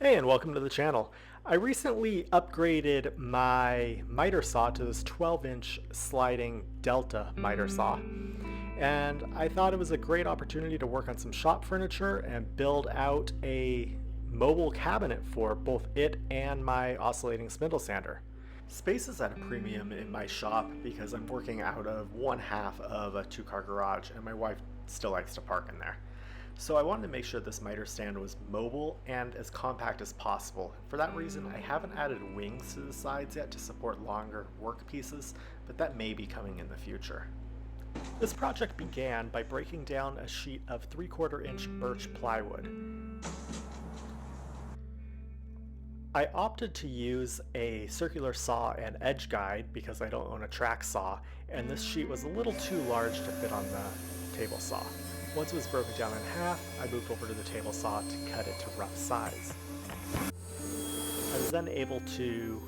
Hey, and welcome to the channel. I recently upgraded my miter saw to this 12-inch sliding Delta miter saw, and I thought it was a great opportunity to work on some shop furniture and build out a mobile cabinet for both it and my oscillating spindle sander. Space is at a premium in my shop because I'm working out of one half of a two-car garage, and my wife still likes to park in there. So I wanted to make sure this miter stand was mobile and as compact as possible. For that reason, I haven't added wings to the sides yet to support longer work pieces, but that may be coming in the future. This project began by breaking down a sheet of 3/4 inch birch plywood. I opted to use a circular saw and edge guide because I don't own a track saw, and this sheet was a little too large to fit on the table saw. Once it was broken down in half, I moved over to the table saw to cut it to rough size. I was then able to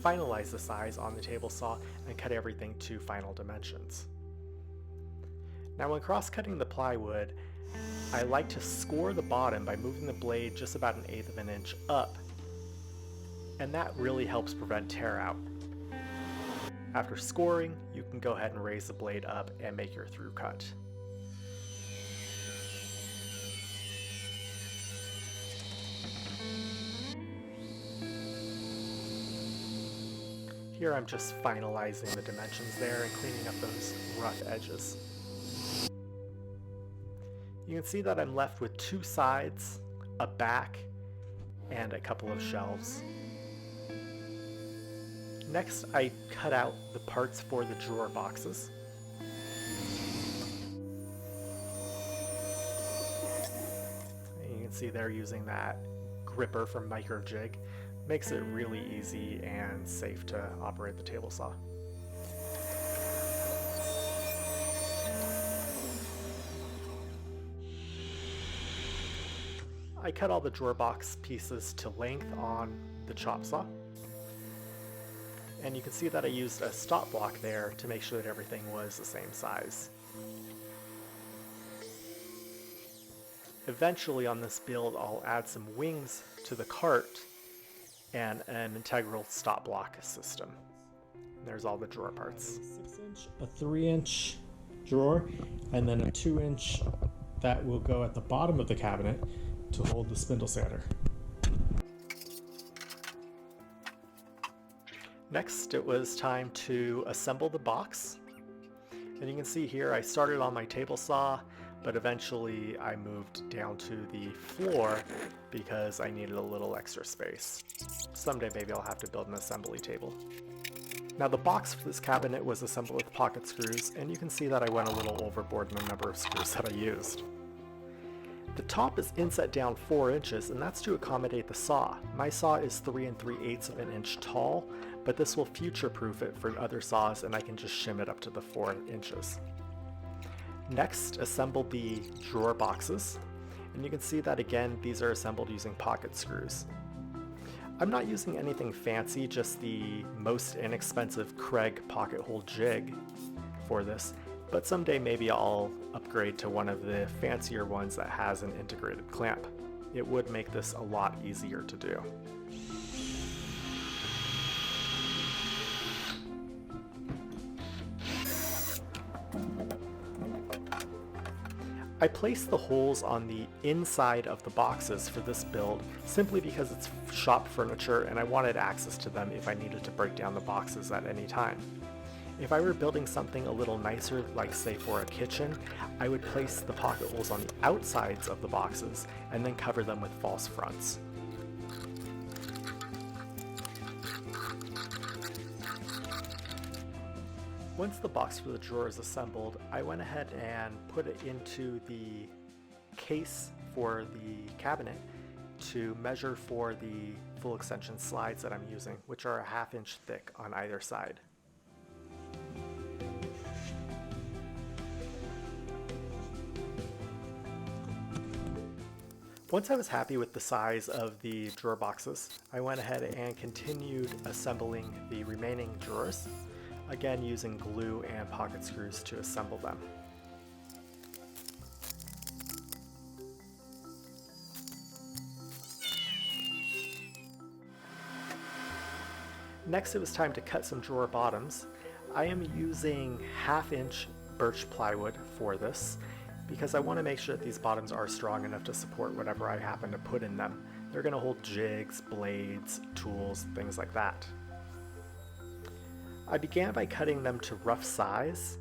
finalize the size on the table saw and cut everything to final dimensions. Now when cross-cutting the plywood, I like to score the bottom by moving the blade just about 1/8 of an inch up, and that really helps prevent tear out. After scoring, you can go ahead and raise the blade up and make your through cut. Here I'm just finalizing the dimensions there and cleaning up those rough edges. You can see that I'm left with two sides, a back, and a couple of shelves. Next, I cut out the parts for the drawer boxes. And you can see they're using that gripper from Micro Jig. Makes it really easy and safe to operate the table saw. I cut all the drawer box pieces to length on the chop saw. And you can see that I used a stop block there to make sure that everything was the same size. Eventually on this build, I'll add some wings to the cart and an integral stop block system. And there's all the drawer parts. A 6-inch, a 3-inch drawer, and then a 2-inch that will go at the bottom of the cabinet to hold the spindle sander. Next, it was time to assemble the box. And you can see here I started on my table saw, but eventually I moved down to the floor because I needed a little extra space. Someday maybe I'll have to build an assembly table. Now the box for this cabinet was assembled with pocket screws, and you can see that I went a little overboard in the number of screws that I used. The top is inset down 4 inches, and that's to accommodate the saw. My saw is 3 3/8 of an inch tall, but this will future-proof it for other saws, and I can just shim it up to the 4 inches. Next, assemble the drawer boxes, and you can see that again, these are assembled using pocket screws. I'm not using anything fancy, just the most inexpensive Craig pocket hole jig for this, but someday maybe I'll upgrade to one of the fancier ones that has an integrated clamp. It would make this a lot easier to do. I placed the holes on the inside of the boxes for this build simply because it's shop furniture and I wanted access to them if I needed to break down the boxes at any time. If I were building something a little nicer, like say for a kitchen, I would place the pocket holes on the outsides of the boxes and then cover them with false fronts. Once the box for the drawer is assembled, I went ahead and put it into the case for the cabinet to measure for the full extension slides that I'm using, which are a 1/2 inch thick on either side. Once I was happy with the size of the drawer boxes, I went ahead and continued assembling the remaining drawers, again using glue and pocket screws to assemble them. Next, it was time to cut some drawer bottoms. I am using 1/2-inch birch plywood for this because I want to make sure that these bottoms are strong enough to support whatever I happen to put in them. They're going to hold jigs, blades, tools, things like that. I began by cutting them to rough size,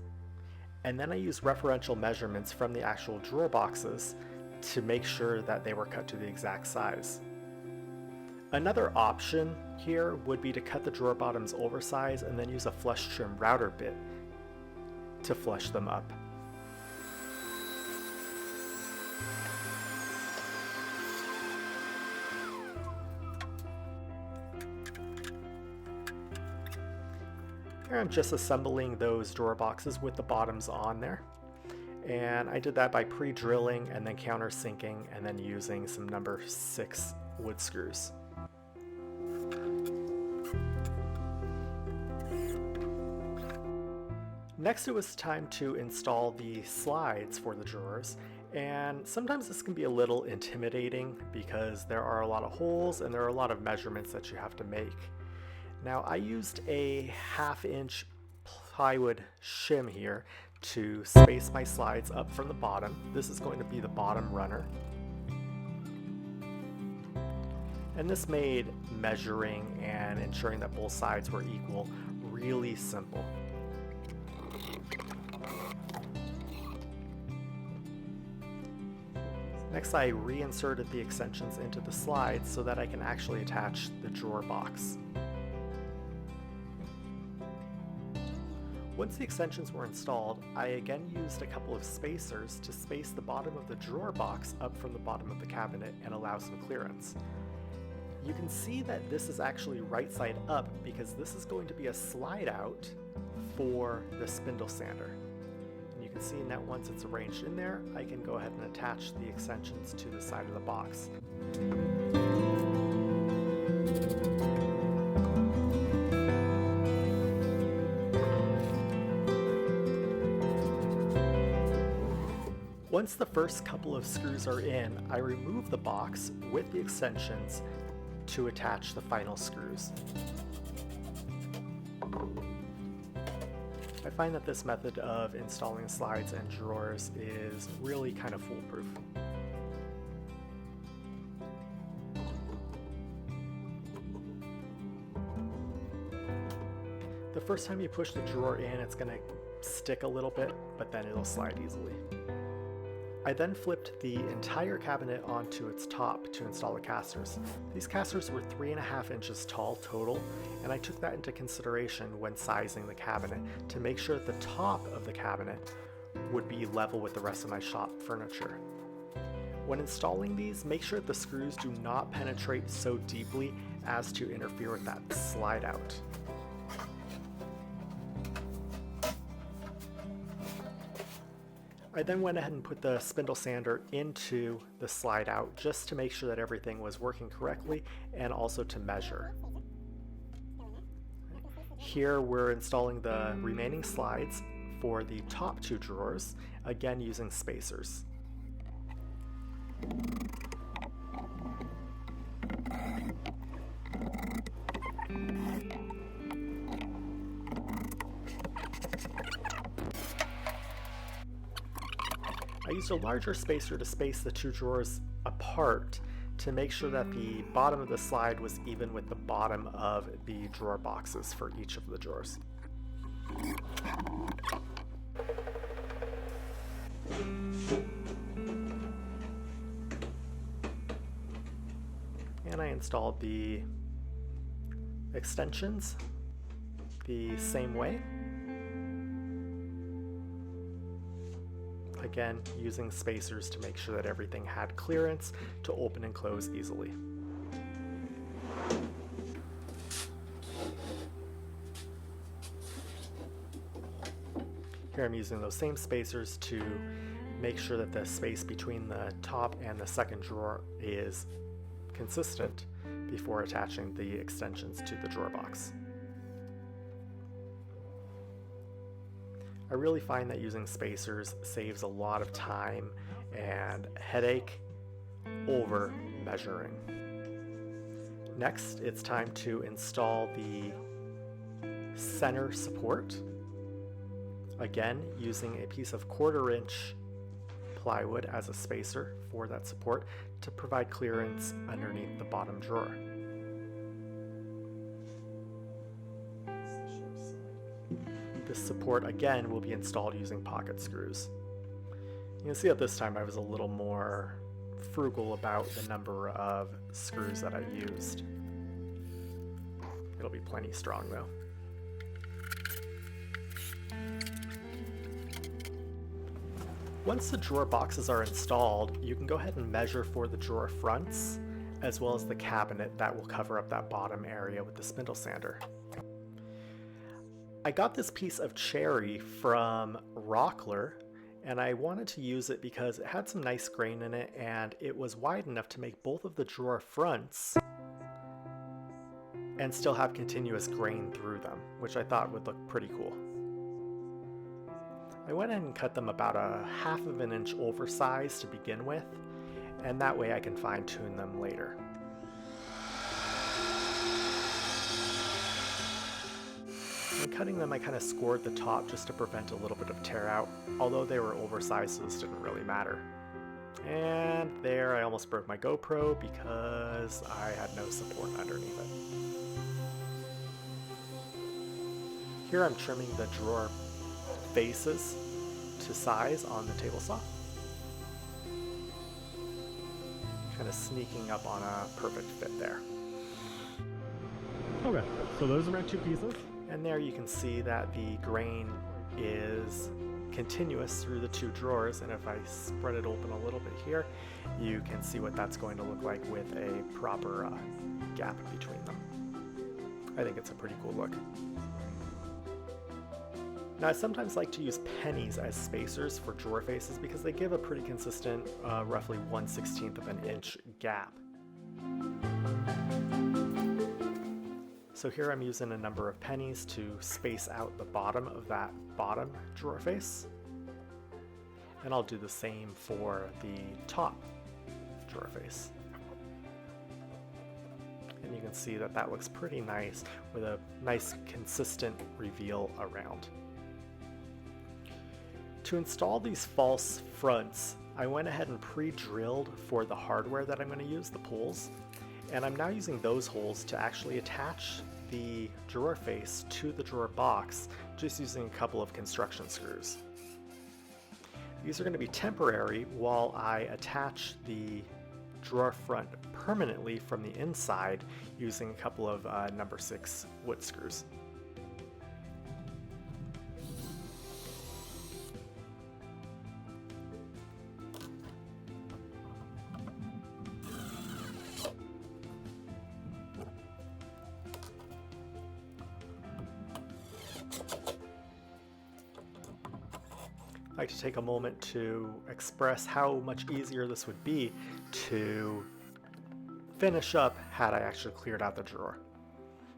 and then I used referential measurements from the actual drawer boxes to make sure that they were cut to the exact size. Another option here would be to cut the drawer bottoms oversized and then use a flush trim router bit to flush them up. Here I'm just assembling those drawer boxes with the bottoms on there. And I did that by pre-drilling and then countersinking and then using some number 6 wood screws. Next, it was time to install the slides for the drawers, and sometimes this can be a little intimidating because there are a lot of holes and there are a lot of measurements that you have to make. Now, I used a 1/2-inch plywood shim here to space my slides up from the bottom. This is going to be the bottom runner. And this made measuring and ensuring that both sides were equal really simple. Next, I reinserted the extensions into the slides so that I can actually attach the drawer box. Once the extensions were installed, I again used a couple of spacers to space the bottom of the drawer box up from the bottom of the cabinet and allow some clearance. You can see that this is actually right side up because this is going to be a slide out for the spindle sander. And you can see that once it's arranged in there, I can go ahead and attach the extensions to the side of the box. Once the first couple of screws are in, I remove the box with the extensions to attach the final screws. I find that this method of installing slides and drawers is really kind of foolproof. The first time you push the drawer in, it's going to stick a little bit, but then it'll slide easily. I then flipped the entire cabinet onto its top to install the casters. These casters were 3.5 inches tall total, and I took that into consideration when sizing the cabinet to make sure that the top of the cabinet would be level with the rest of my shop furniture. When installing these, make sure that the screws do not penetrate so deeply as to interfere with that slide out. I then went ahead and put the spindle sander into the slide out just to make sure that everything was working correctly and also to measure. Here we're installing the remaining slides for the top 2 drawers, again using spacers. I used a larger spacer to space the 2 drawers apart to make sure that the bottom of the slide was even with the bottom of the drawer boxes for each of the drawers. And I installed the extensions the same way. Again, using spacers to make sure that everything had clearance to open and close easily. Here I'm using those same spacers to make sure that the space between the top and the second drawer is consistent before attaching the extensions to the drawer box. I really find that using spacers saves a lot of time and headache over measuring. Next, it's time to install the center support. Again, using a piece of 1/4-inch plywood as a spacer for that support to provide clearance underneath the bottom drawer. This support again will be installed using pocket screws. You can see at this time I was a little more frugal about the number of screws that I used. It'll be plenty strong though. Once the drawer boxes are installed, you can go ahead and measure for the drawer fronts as well as the cabinet that will cover up that bottom area with the spindle sander. I got this piece of cherry from Rockler, and I wanted to use it because it had some nice grain in it and it was wide enough to make both of the drawer fronts and still have continuous grain through them, which I thought would look pretty cool. I went ahead and cut them about a 1/2 inch oversized to begin with, and that way I can fine tune them later. When cutting them, I kind of scored the top just to prevent a little bit of tear out, although they were oversized, so this didn't really matter. And there, I almost broke my GoPro because I had no support underneath it. Here I'm trimming the drawer faces to size on the table saw. Kind of sneaking up on a perfect fit there. Okay, so those are my 2 pieces. And there you can see that the grain is continuous through the 2 drawers, and if I spread it open a little bit here, you can see what that's going to look like with a proper gap in between them. I think it's a pretty cool look. Now I sometimes like to use pennies as spacers for drawer faces because they give a pretty consistent, roughly 1/16 of an inch gap. So here I'm using a number of pennies to space out the bottom of that bottom drawer face. And I'll do the same for the top drawer face. And you can see that that looks pretty nice with a nice consistent reveal around. To install these false fronts, I went ahead and pre-drilled for the hardware that I'm going to use, the pulls. And I'm now using those holes to actually attach the drawer face to the drawer box, just using a couple of construction screws. These are going to be temporary while I attach the drawer front permanently from the inside using a couple of number 6 wood screws. I'd like to take a moment to express how much easier this would be to finish up had I actually cleared out the drawer.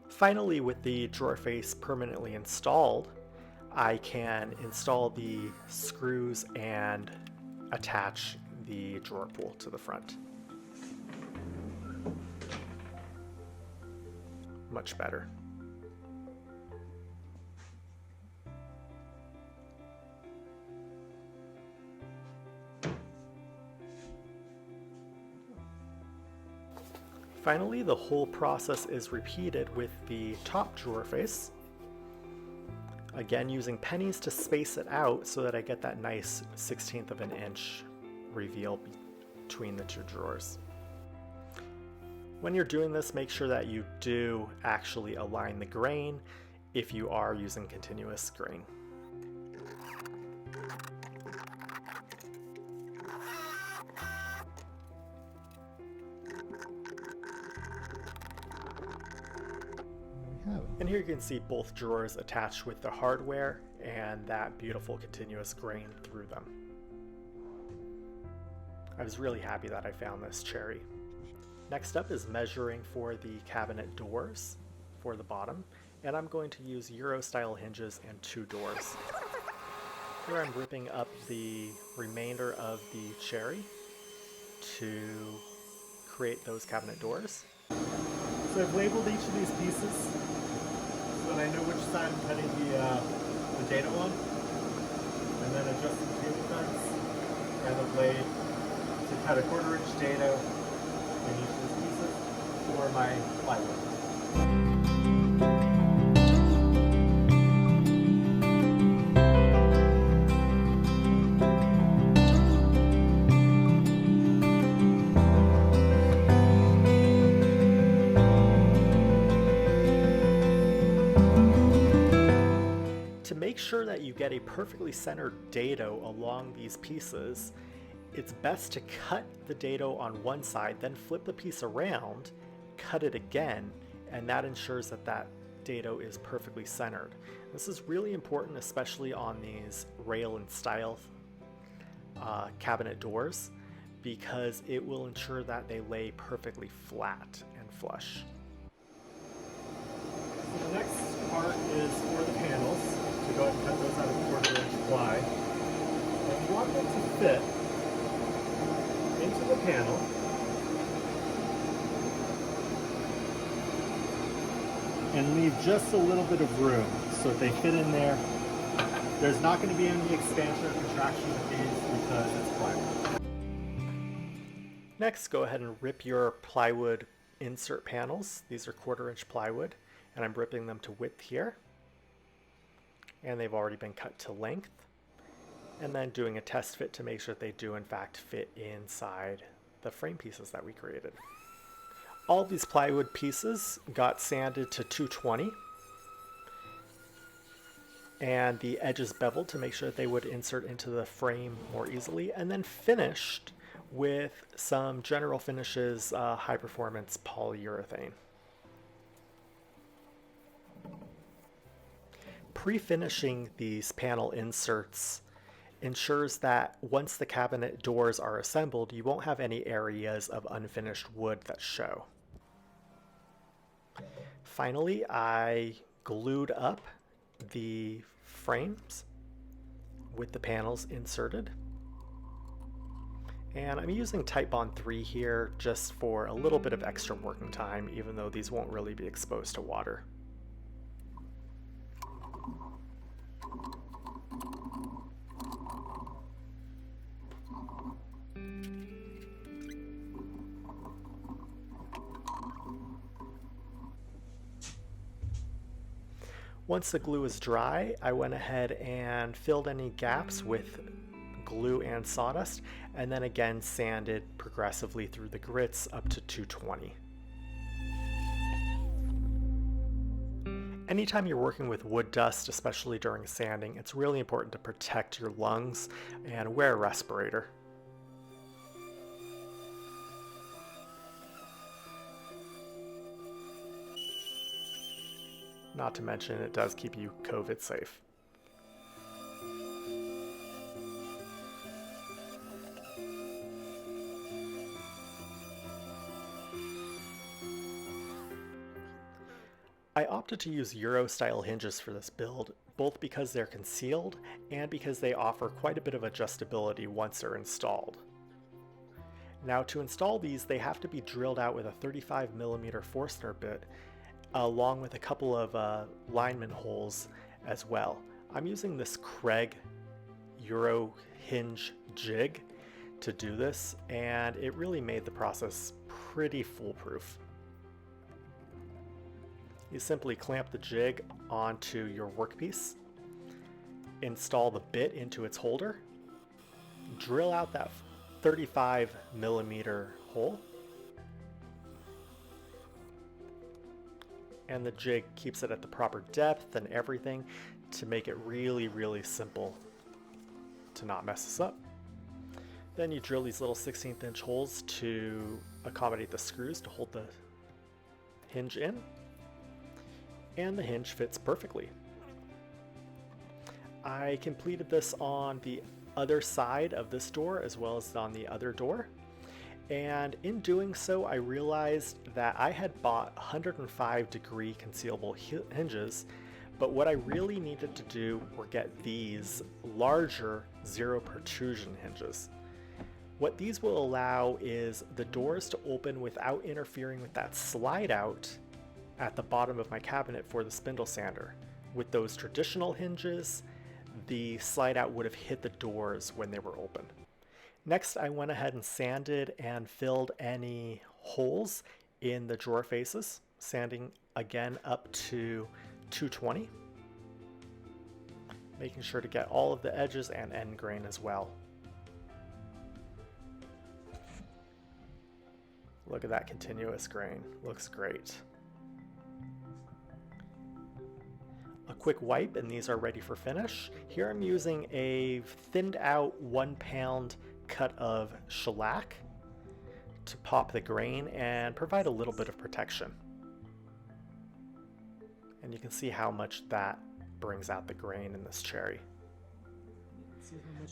Finally, with the drawer face permanently installed, I can install the screws and attach the drawer pull to the front. Much better. Finally, the whole process is repeated with the top drawer face. Again, using pennies to space it out so that I get that nice 1/16 of an inch reveal between the 2 drawers. When you're doing this, make sure that you do actually align the grain if you are using continuous grain. And here you can see both drawers attached with the hardware and that beautiful continuous grain through them. I was really happy that I found this cherry. Next up is measuring for the cabinet doors for the bottom, and I'm going to use Euro style hinges and 2 doors. Here I'm ripping up the remainder of the cherry to create those cabinet doors. So I've labeled each of these pieces. when I know which side I'm cutting the dado on, and then adjust the table fence and the blade to cut a 1/4 inch dado in each of these pieces for my plywood. To make sure that you get a perfectly centered dado along these pieces, it's best to cut the dado on one side, then flip the piece around, cut it again, and that ensures that that dado is perfectly centered. This is really important, especially on these rail and style cabinet doors, because it will ensure that they lay perfectly flat and flush. So the next part is for the panels. To go ahead and cut those out of 1/4 inch ply. And you want them to fit into the panel and leave just a little bit of room so if they fit in there. There's not going to be any expansion or contraction with these because it's plywood. Next, go ahead and rip your plywood insert panels. These are 1/4 inch plywood, and I'm ripping them to width here. And they've already been cut to length, and then doing a test fit to make sure that they do in fact fit inside the frame pieces that we created. All these plywood pieces got sanded to 220 and the edges beveled to make sure that they would insert into the frame more easily, and then finished with some General Finishes high performance polyurethane. Pre-finishing these panel inserts ensures that once the cabinet doors are assembled, you won't have any areas of unfinished wood that show. Finally, I glued up the frames with the panels inserted. And I'm using Titebond 3 here just for a little bit of extra working time, even though these won't really be exposed to water. Once the glue is dry, I went ahead and filled any gaps with glue and sawdust, and then again sanded progressively through the grits up to 220. Anytime you're working with wood dust, especially during sanding, it's really important to protect your lungs and wear a respirator. Not to mention, it does keep you COVID safe. I opted to use Euro-style hinges for this build, both because they're concealed and because they offer quite a bit of adjustability once they're installed. Now, to install these, they have to be drilled out with a 35mm Forstner bit, along with a couple of lineman holes as well. I'm using this Craig Euro hinge jig to do this, and it really made the process pretty foolproof. You simply clamp the jig onto your workpiece, install the bit into its holder, drill out that 35mm hole, and the jig keeps it at the proper depth and everything to make it really, really simple to not mess this up. Then you drill these little 16th inch holes to accommodate the screws to hold the hinge in, and the hinge fits perfectly. I completed this on the other side of this door as well as on the other door. And in doing so, I realized that I had bought 105-degree concealable hinges, but what I really needed to do were get these larger zero protrusion hinges. What these will allow is the doors to open without interfering with that slide out at the bottom of my cabinet for the spindle sander. With those traditional hinges, the slide out would have hit the doors when they were open. Next, I went ahead and sanded and filled any holes in the drawer faces, sanding again up to 220, making sure to get all of the edges and end grain as well. Look at that continuous grain, looks great. A quick wipe and these are ready for finish. Here I'm using a thinned out 1 pound cut of shellac to pop the grain and provide a little bit of protection. And you can see how much that brings out the grain in this cherry.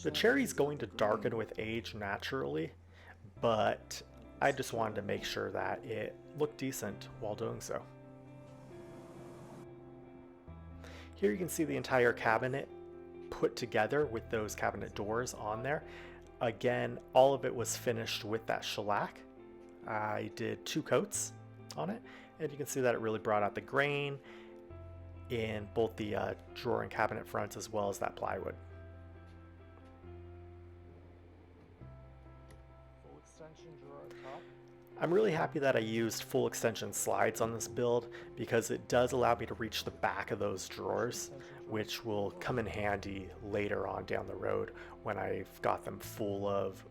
The cherry is going to darken with age naturally, but I just wanted to make sure that it looked decent while doing so. Here you can see the entire cabinet put together with those cabinet doors on there. Again, all of it was finished with that shellac. I did 2 coats on it, and you can see that it really brought out the grain in both the drawer and cabinet fronts as well as that plywood. Full extension drawer at the top. I'm really happy that I used full extension slides on this build because it does allow me to reach the back of those drawers, which will come in handy later on down the road when I've got them full of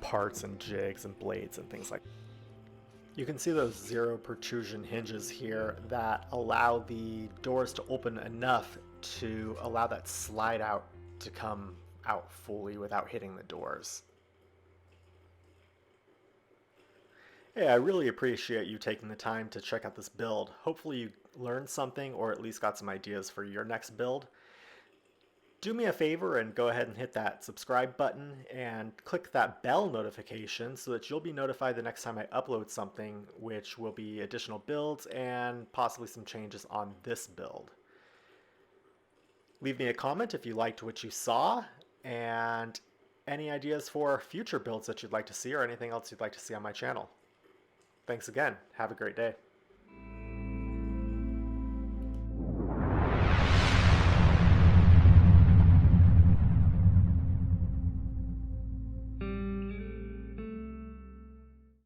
parts and jigs and blades and things like that. You can see those 0 protrusion hinges here that allow the doors to open enough to allow that slide out to come out fully without hitting the doors. Hey, I really appreciate you taking the time to check out this build. Hopefully you learned something or at least got some ideas for your next build. Do me a favor and go ahead and hit that subscribe button and click that bell notification so that you'll be notified the next time I upload something, which will be additional builds and possibly some changes on this build. Leave me a comment if you liked what you saw and any ideas for future builds that you'd like to see or anything else you'd like to see on my channel. Thanks again. Have a great day.